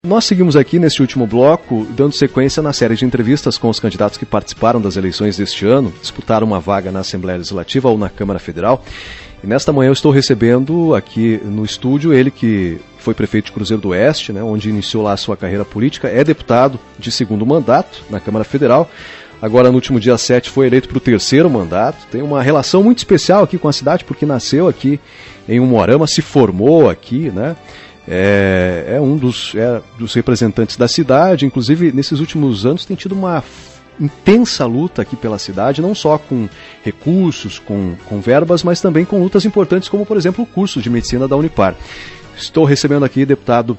Nós seguimos aqui neste último bloco, dando sequência na série de entrevistas com os candidatos que participaram das eleições deste ano, disputaram uma vaga na Assembleia Legislativa ou na Câmara Federal. E nesta manhã eu estou recebendo aqui no estúdio ele que foi prefeito de Cruzeiro do Oeste, né, onde iniciou lá a sua carreira política, é deputado de segundo mandato na Câmara Federal. Agora, no último dia 7, foi eleito para o terceiro mandato. Tem uma relação muito especial aqui com a cidade, porque nasceu aqui em Umuarama, se formou aqui, né? É um dos representantes da cidade. Inclusive, nesses últimos anos, tem tido uma intensa luta aqui pela cidade, não só com recursos, com verbas, mas também com lutas importantes, como, por exemplo, o curso de medicina da Unipar. Estou recebendo aqui o deputado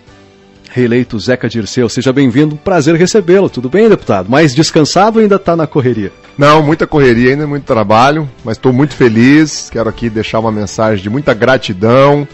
reeleito Zeca Dirceu. Seja bem-vindo, prazer recebê-lo. Tudo bem, deputado? Mais descansado ou ainda está na correria? Não, muita correria, ainda muito trabalho, mas estou muito feliz. Quero aqui deixar uma mensagem de muita gratidão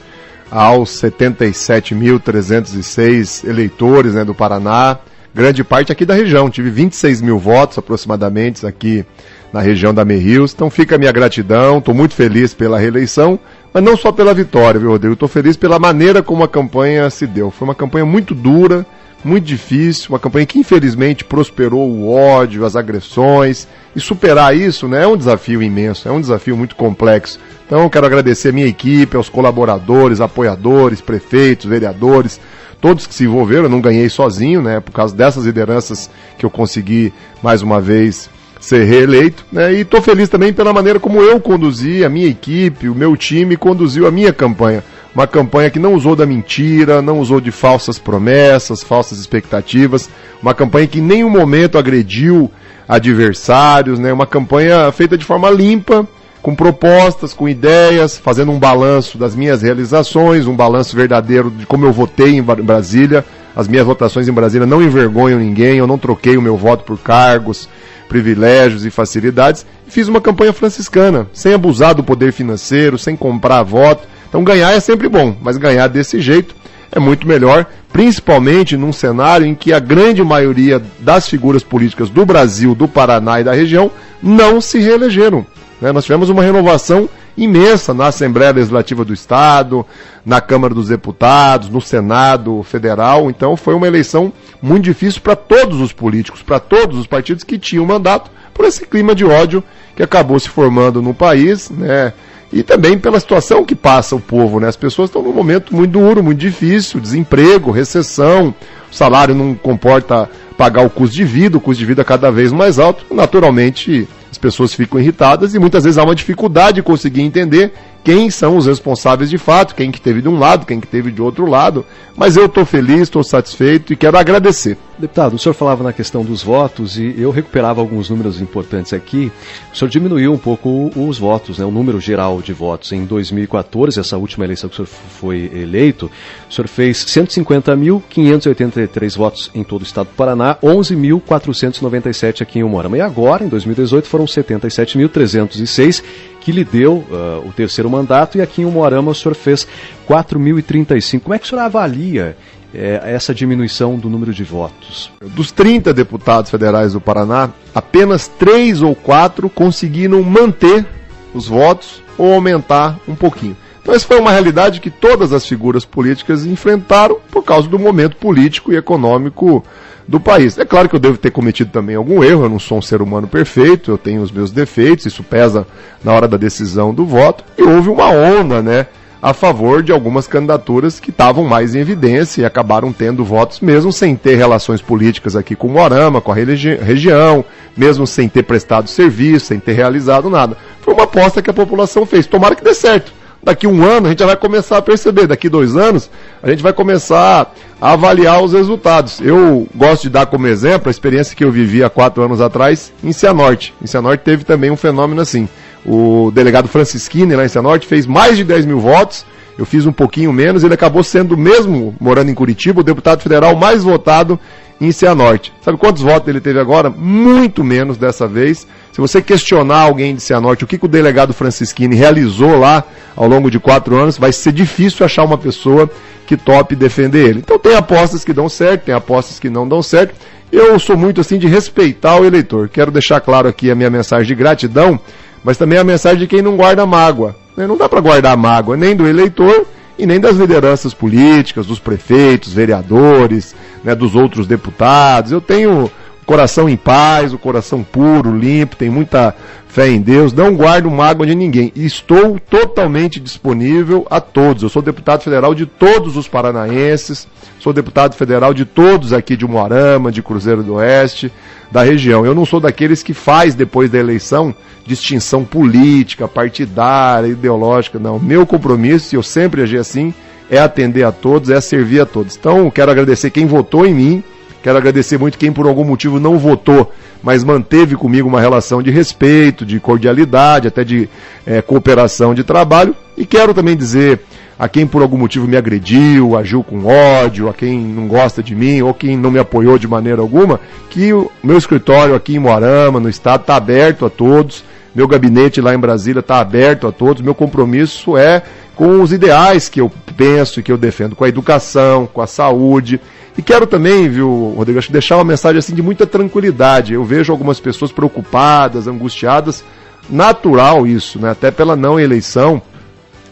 aos 77.306 eleitores, né, do Paraná, grande parte aqui da região. Tive 26 mil votos aproximadamente aqui na região da Merrius. Então fica a minha gratidão, estou muito feliz pela reeleição, mas não só pela vitória, viu, Rodrigo? Estou feliz pela maneira como a campanha se deu. Foi uma campanha muito dura, muito difícil, uma campanha que infelizmente prosperou o ódio, as agressões, e superar isso, né, é um desafio imenso, é um desafio muito complexo. Então eu quero agradecer a minha equipe, aos colaboradores, apoiadores, prefeitos, vereadores, todos que se envolveram. Eu não ganhei sozinho, né, por causa dessas lideranças que eu consegui mais uma vez ser reeleito, né, e estou feliz também pela maneira como eu conduzi, a minha equipe, o meu time conduziu a minha campanha. Uma campanha que não usou da mentira, não usou de falsas promessas, falsas expectativas, uma campanha que em nenhum momento agrediu adversários, né, uma campanha feita de forma limpa, com propostas, com ideias, fazendo um balanço das minhas realizações, um balanço verdadeiro de como eu votei em Brasília. As minhas votações em Brasília não envergonham ninguém, eu não troquei o meu voto por cargos, privilégios e facilidades. Fiz uma campanha franciscana, sem abusar do poder financeiro, sem comprar voto. Então ganhar é sempre bom, mas ganhar desse jeito é muito melhor, principalmente num cenário em que a grande maioria das figuras políticas do Brasil, do Paraná e da região não se reelegeram. Nós tivemos uma renovação imensa na Assembleia Legislativa do Estado, na Câmara dos Deputados, no Senado Federal. Então foi uma eleição muito difícil para todos os políticos, para todos os partidos que tinham mandato, por esse clima de ódio que acabou se formando no país, né? E também pela situação que passa o povo, né? As pessoas estão num momento muito duro, muito difícil, desemprego, recessão, o salário não comporta pagar o custo de vida é cada vez mais alto, naturalmente as pessoas ficam irritadas e muitas vezes há uma dificuldade de conseguir entender quem são os responsáveis de fato, quem que teve de um lado, quem que teve de outro lado, mas eu estou feliz, estou satisfeito e quero agradecer. Deputado, o senhor falava na questão dos votos e eu recuperava alguns números importantes aqui. O senhor diminuiu um pouco os votos, né, o número geral de votos. Em 2014, essa última eleição que o senhor foi eleito, o senhor fez 150.583 votos em todo o estado do Paraná, 11.497 aqui em Umuarama. E agora, em 2018, foram 77.306, que lhe deu o terceiro mandato, e aqui em Umuarama o senhor fez 4.035. Como é que o senhor avalia essa diminuição do número de votos? Dos 30 deputados federais do Paraná, apenas 3 ou 4 conseguiram manter os votos ou aumentar um pouquinho. Então essa foi uma realidade que todas as figuras políticas enfrentaram por causa do momento político e econômico do país. É claro que eu devo ter cometido também algum erro, eu não sou um ser humano perfeito, eu tenho os meus defeitos, isso pesa na hora da decisão do voto, e houve uma onda, né, a favor de algumas candidaturas que estavam mais em evidência e acabaram tendo votos mesmo sem ter relações políticas aqui com o Umuarama, com a região, mesmo sem ter prestado serviço, sem ter realizado nada. Foi uma aposta que a população fez, tomara que dê certo. Daqui um ano a gente já vai começar a perceber, daqui 2 anos a gente vai começar a avaliar os resultados. Eu gosto de dar como exemplo a experiência que eu vivi há 4 anos atrás em Cianorte. Em Cianorte teve também um fenômeno assim. O delegado Francisquini lá em Cianorte fez mais de 10 mil votos, eu fiz um pouquinho menos, ele acabou sendo, mesmo morando em Curitiba, o deputado federal mais votado em Cianorte. Sabe quantos votos ele teve agora? Muito menos dessa vez. Se você questionar alguém de Cianorte, o que o delegado Francisquini realizou lá ao longo de 4 anos, vai ser difícil achar uma pessoa que tope defender ele. Então tem apostas que dão certo, tem apostas que não dão certo. Eu sou muito assim de respeitar o eleitor. Quero deixar claro aqui a minha mensagem de gratidão, mas também a mensagem de quem não guarda mágoa. Não dá para guardar mágoa nem do eleitor e nem das lideranças políticas, dos prefeitos, vereadores, né, dos outros deputados. Eu tenho o coração em paz, o coração puro, limpo, tenho muita fé em Deus, não guardo mágoa de ninguém. E estou totalmente disponível a todos. Eu sou deputado federal de todos os paranaenses, sou deputado federal de todos aqui de Umuarama, de Cruzeiro do Oeste, da região. Eu não sou daqueles que faz, depois da eleição, distinção política, partidária, ideológica, não. Meu compromisso, e eu sempre agi assim, é atender a todos, é servir a todos. Então, quero agradecer quem votou em mim, quero agradecer muito quem por algum motivo não votou, mas manteve comigo uma relação de respeito, de cordialidade, até de cooperação de trabalho. E quero também dizer a quem por algum motivo me agrediu, agiu com ódio, a quem não gosta de mim ou quem não me apoiou de maneira alguma, que o meu escritório aqui em Umuarama, no estado, está aberto a todos, meu gabinete lá em Brasília está aberto a todos, meu compromisso é com os ideais que eu penso e que eu defendo, com a educação, com a saúde. E quero também, viu, Rodrigo, acho que deixar uma mensagem assim de muita tranquilidade. Eu vejo algumas pessoas preocupadas, angustiadas, natural isso, né? Até pela não eleição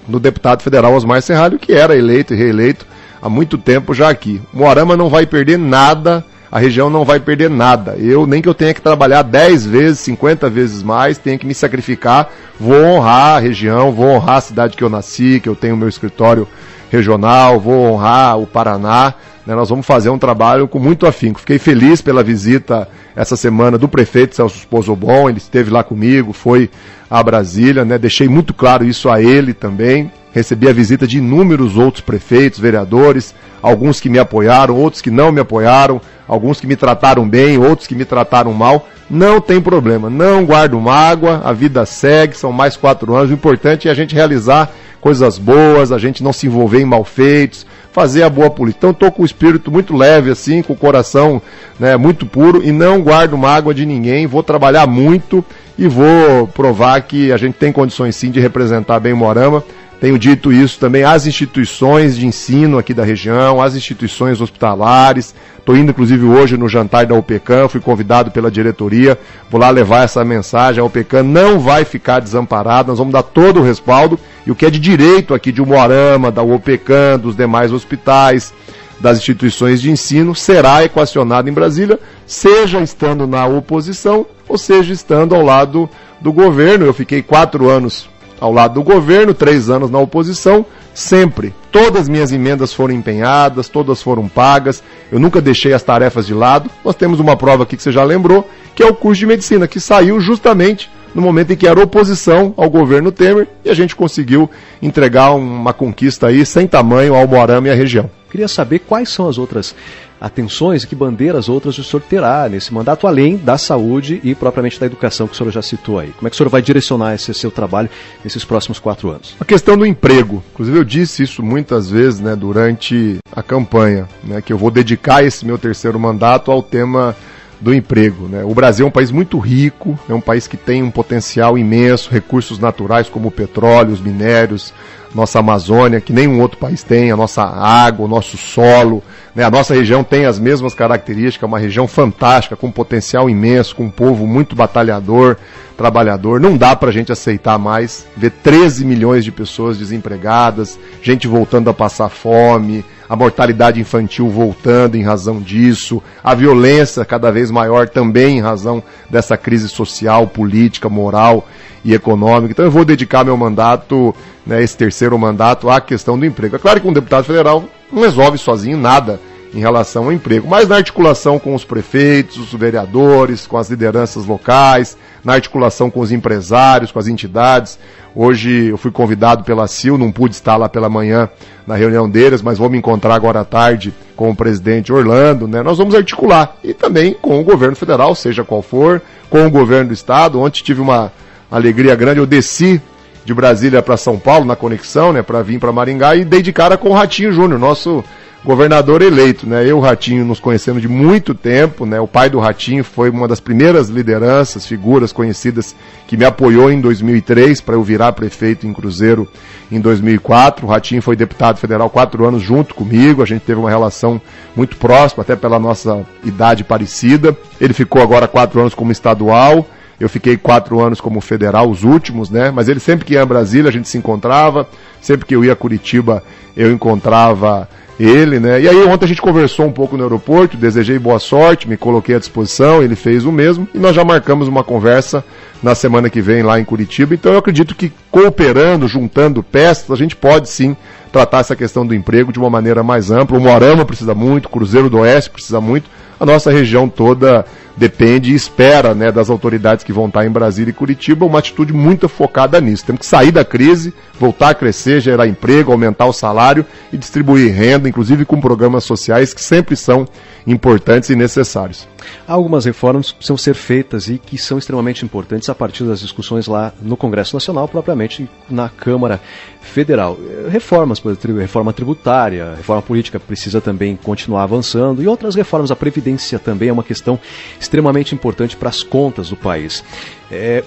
do deputado federal Osmar Serralho, que era eleito e reeleito há muito tempo já aqui. Umuarama não vai perder nada, a região não vai perder nada. Nem que eu tenha que trabalhar 10 vezes, 50 vezes mais, tenha que me sacrificar, vou honrar a região, vou honrar a cidade que eu nasci, que eu tenho meu escritório regional, vou honrar o Paraná. Nós vamos fazer um trabalho com muito afinco. Fiquei feliz pela visita essa semana do prefeito Celso Pozzobon, ele esteve lá comigo, foi a Brasília, né? Deixei muito claro isso a ele também. Recebi a visita de inúmeros outros prefeitos, vereadores, alguns que me apoiaram, outros que não me apoiaram, alguns que me trataram bem, outros que me trataram mal. Não tem problema, não guardo mágoa, a vida segue, são mais 4 anos. O importante é a gente realizar coisas boas, a gente não se envolver em malfeitos, fazer a boa política. Então estou com o espírito muito leve assim, com o coração, né, muito puro, e não guardo mágoa de ninguém, vou trabalhar muito e vou provar que a gente tem condições sim de representar bem Umuarama. Tenho dito isso também às instituições de ensino aqui da região, às instituições hospitalares. Estou indo inclusive hoje no jantar da UPECAM, fui convidado pela diretoria, vou lá levar essa mensagem. A UPECAM não vai ficar desamparada, nós vamos dar todo o respaldo, e o que é de direito aqui de Umuarama, da UPECAM, dos demais hospitais, das instituições de ensino, será equacionado em Brasília, seja estando na oposição, ou seja estando ao lado do governo. Eu fiquei 4 anos ao lado do governo, 3 anos na oposição, sempre. Todas as minhas emendas foram empenhadas, todas foram pagas, eu nunca deixei as tarefas de lado. Nós temos uma prova aqui que você já lembrou, que é o curso de medicina, que saiu justamente no momento em que era oposição ao governo Temer, e a gente conseguiu entregar uma conquista aí sem tamanho ao Umuarama e à região. Queria saber quais são as outras atenções e que bandeiras outras o senhor terá nesse mandato, além da saúde e propriamente da educação que o senhor já citou aí. Como é que o senhor vai direcionar esse seu trabalho nesses próximos 4 anos? A questão do emprego. Inclusive eu disse isso muitas vezes, né, durante a campanha, né, que eu vou dedicar esse meu 3º mandato ao tema do emprego, né? O Brasil é um país muito rico, é um país que tem um potencial imenso, recursos naturais como o petróleo, os minérios, nossa Amazônia, que nenhum outro país tem, a nossa água, o nosso solo, né? A nossa região tem as mesmas características, uma região fantástica, com potencial imenso, com um povo muito batalhador, trabalhador. Não dá pra gente aceitar mais ver 13 milhões de pessoas desempregadas, gente voltando a passar fome, a mortalidade infantil voltando em razão disso, a violência cada vez maior também em razão dessa crise social, política, moral e econômica. Então eu vou dedicar meu mandato, né, esse 3º mandato, à questão do emprego. É claro que um deputado federal não resolve sozinho nada em relação ao emprego, mas na articulação com os prefeitos, os vereadores, com as lideranças locais, na articulação com os empresários, com as entidades. Hoje eu fui convidado pela CIL, não pude estar lá pela manhã na reunião deles, mas vou me encontrar agora à tarde com o presidente Orlando, né? Nós vamos articular, e também com o governo federal, seja qual for, com o governo do estado. Ontem tive uma alegria grande, eu desci de Brasília para São Paulo na conexão, né, para vir para Maringá, e dei de cara com o Ratinho Júnior, nosso governador eleito, né? Eu e o Ratinho nos conhecemos de muito tempo, né? O pai do Ratinho foi uma das primeiras lideranças, figuras conhecidas que me apoiou em 2003 para eu virar prefeito em Cruzeiro em 2004. O Ratinho foi deputado federal 4 anos junto comigo, a gente teve uma relação muito próxima, até pela nossa idade parecida. Ele ficou agora 4 anos como estadual, Eu fiquei 4 anos como federal, os últimos, né? Mas ele sempre que ia a Brasília, a gente se encontrava. Sempre que eu ia a Curitiba, eu encontrava ele, né? E aí ontem a gente conversou um pouco no aeroporto, desejei boa sorte, me coloquei à disposição, ele fez o mesmo. E nós já marcamos uma conversa na semana que vem lá em Curitiba. Então eu acredito que cooperando, juntando peças, a gente pode sim tratar essa questão do emprego de uma maneira mais ampla. O Moarama precisa muito, o Cruzeiro do Oeste precisa muito. A nossa região toda depende e espera, né, das autoridades que vão estar em Brasília e Curitiba uma atitude muito focada nisso. Temos que sair da crise, voltar a crescer, gerar emprego, aumentar o salário e distribuir renda, inclusive com programas sociais que sempre são importantes e necessários. Há algumas reformas que precisam ser feitas e que são extremamente importantes a partir das discussões lá no Congresso Nacional, propriamente na Câmara Federal. Reformas, por exemplo, reforma tributária, reforma política precisa também continuar avançando e outras reformas. A Previdência também é uma questão extremamente importante para as contas do país.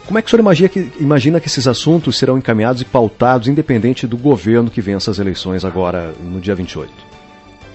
Como é que o senhor imagina que esses assuntos serão encaminhados e pautados, independente do governo que vença as eleições agora no dia 28?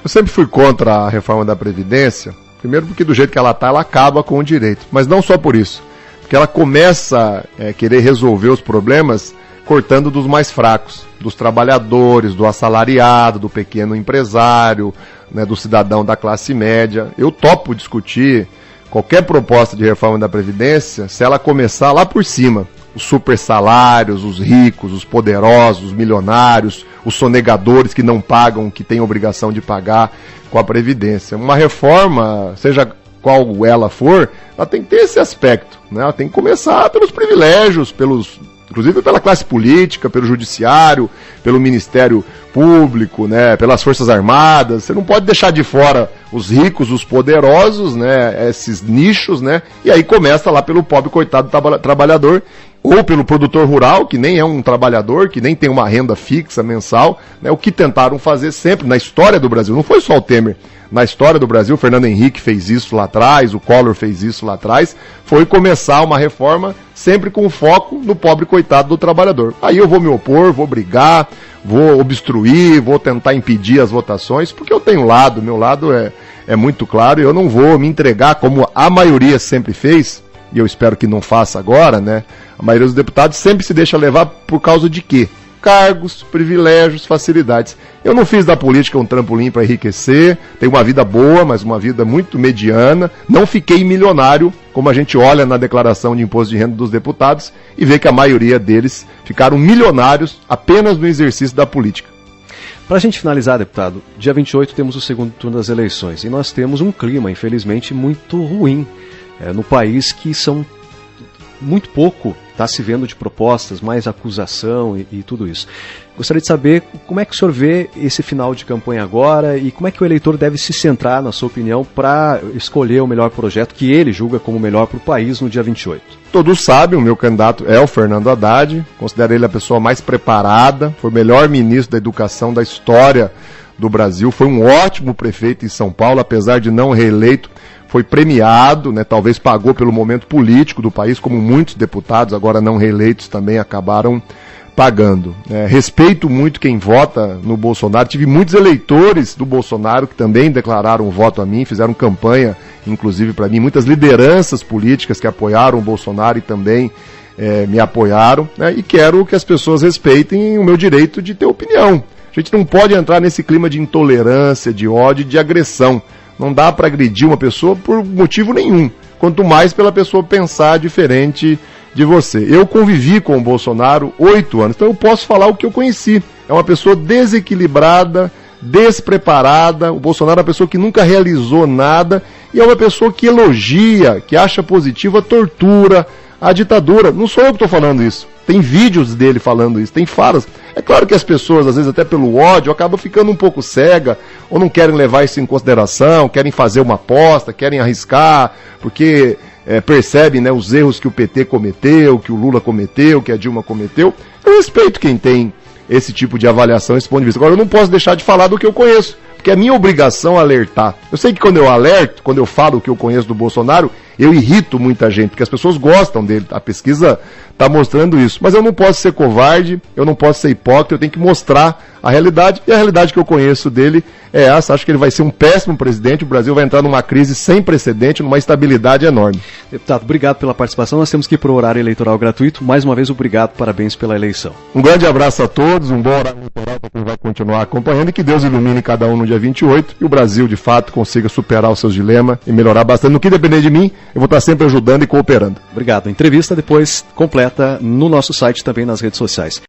Eu sempre fui contra a reforma da Previdência, primeiro porque do jeito que ela está, ela acaba com o direito. Mas não só por isso, porque ela começa a querer resolver os problemas cortando dos mais fracos, dos trabalhadores, do assalariado, do pequeno empresário, né, do cidadão da classe média. Eu topo discutir qualquer proposta de reforma da Previdência se ela começar lá por cima. Os super salários, os ricos, os poderosos, os milionários, os sonegadores que não pagam, que têm obrigação de pagar com a Previdência. Uma reforma, seja qual ela for, ela tem que ter esse aspecto, né? Ela tem que começar pelos privilégios, inclusive pela classe política, pelo judiciário, pelo Ministério Público, né, pelas Forças Armadas. Você não pode deixar de fora os ricos, os poderosos, né, esses nichos, né, e aí começa lá pelo pobre coitado trabalhador, ou pelo produtor rural, que nem é um trabalhador, que nem tem uma renda fixa mensal, né, o que tentaram fazer sempre na história do Brasil. Não foi só o Temer. Na história do Brasil, o Fernando Henrique fez isso lá atrás, o Collor fez isso lá atrás, foi começar uma reforma sempre com foco no pobre coitado do trabalhador. Aí eu vou me opor, vou brigar, vou obstruir, vou tentar impedir as votações, porque eu tenho lado, meu lado é muito claro, e eu não vou me entregar como a maioria sempre fez, e eu espero que não faça agora, né? A maioria dos deputados sempre se deixa levar por causa de quê? Cargos, privilégios, facilidades. Eu não fiz da política um trampolim para enriquecer, tenho uma vida boa, mas uma vida muito mediana, não fiquei milionário, como a gente olha na declaração de imposto de renda dos deputados e vê que a maioria deles ficaram milionários apenas no exercício da política. Para a gente finalizar, deputado, dia 28 temos o segundo turno das eleições e nós temos um clima, infelizmente, muito ruim no país, que são muito pouco está se vendo de propostas, mais acusação e tudo isso. Gostaria de saber como é que o senhor vê esse final de campanha agora e como é que o eleitor deve se centrar, na sua opinião, para escolher o melhor projeto que ele julga como melhor para o país no dia 28. Todos sabem, o meu candidato é o Fernando Haddad, considero ele a pessoa mais preparada, foi o melhor ministro da educação da história do Brasil, foi um ótimo prefeito em São Paulo, apesar de não reeleito, foi premiado, né, talvez pagou pelo momento político do país, como muitos deputados, agora não reeleitos, também acabaram pagando. Respeito muito quem vota no Bolsonaro, tive muitos eleitores do Bolsonaro que também declararam voto a mim, fizeram campanha, inclusive para mim, muitas lideranças políticas que apoiaram o Bolsonaro e também me apoiaram, né, e quero que as pessoas respeitem o meu direito de ter opinião. A gente não pode entrar nesse clima de intolerância, de ódio, de agressão. Não dá para agredir uma pessoa por motivo nenhum, quanto mais pela pessoa pensar diferente de você. Eu convivi com o Bolsonaro 8 anos, então eu posso falar o que eu conheci. É uma pessoa desequilibrada, despreparada, o Bolsonaro é uma pessoa que nunca realizou nada e é uma pessoa que elogia, que acha positiva a tortura, a ditadura. Não sou eu que estou falando isso. Tem vídeos dele falando isso, tem falas. É claro que as pessoas, às vezes até pelo ódio, acabam ficando um pouco cega, ou não querem levar isso em consideração, querem fazer uma aposta, querem arriscar, porque percebem, né, os erros que o PT cometeu, que o Lula cometeu, que a Dilma cometeu. Eu respeito quem tem esse tipo de avaliação, esse ponto de vista. Agora, eu não posso deixar de falar do que eu conheço, porque é minha obrigação alertar. Eu sei que quando eu alerto, quando eu falo o que eu conheço do Bolsonaro, Eu irrito muita gente, porque as pessoas gostam dele, a pesquisa está mostrando isso. Mas eu não posso ser covarde, eu não posso ser hipócrita, eu tenho que mostrar a realidade, e a realidade que eu conheço dele é essa. Acho que ele vai ser um péssimo presidente, o Brasil vai entrar numa crise sem precedente, numa instabilidade enorme. Deputado, obrigado pela participação, nós temos que ir para o horário eleitoral gratuito. Mais uma vez, obrigado, parabéns pela eleição. Um grande abraço a todos, um bom horário eleitoral para quem vai continuar acompanhando, e que Deus ilumine cada um no dia 28, e o Brasil, de fato, consiga superar os seus dilemas e melhorar bastante. No que depender de mim, eu vou estar sempre ajudando e cooperando. Obrigado. A entrevista depois completa no nosso site, também nas redes sociais.